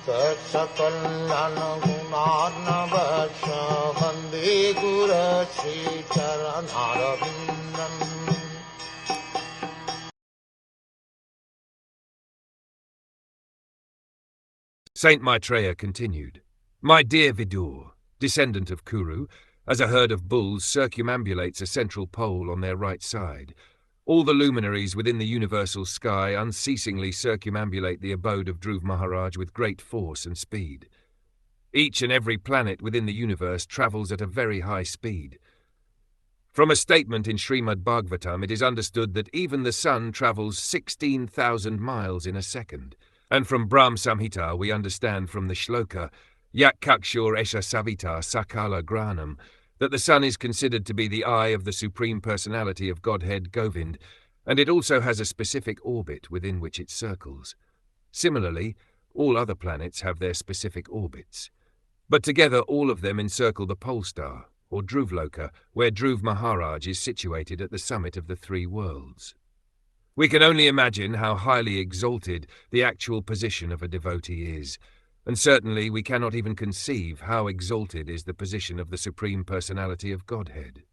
Saksakalyan gunarnavasya Vande Guru Sri Charanarabindam. Saint Maitreya continued, "My dear Vidur, descendant of Kuru, as a herd of bulls circumambulates a central pole on their right side, all the luminaries within the universal sky unceasingly circumambulate the abode of Dhruva Maharaj with great force and speed. Each and every planet within the universe travels at a very high speed. From a statement in Srimad Bhagwatam, it is understood that even the sun travels 16,000 miles in a second. And from Brahm Samhita we understand from the shloka, Yak Kakshur Esha Savita Sakala Granam, that the sun is considered to be the eye of the Supreme Personality of Godhead Govind, and it also has a specific orbit within which it circles. Similarly, all other planets have their specific orbits. But together all of them encircle the pole star, or Dhruvloka, where Dhruva Maharaj is situated at the summit of the three worlds. We can only imagine how highly exalted the actual position of a devotee is, and certainly we cannot even conceive how exalted is the position of the Supreme Personality of Godhead.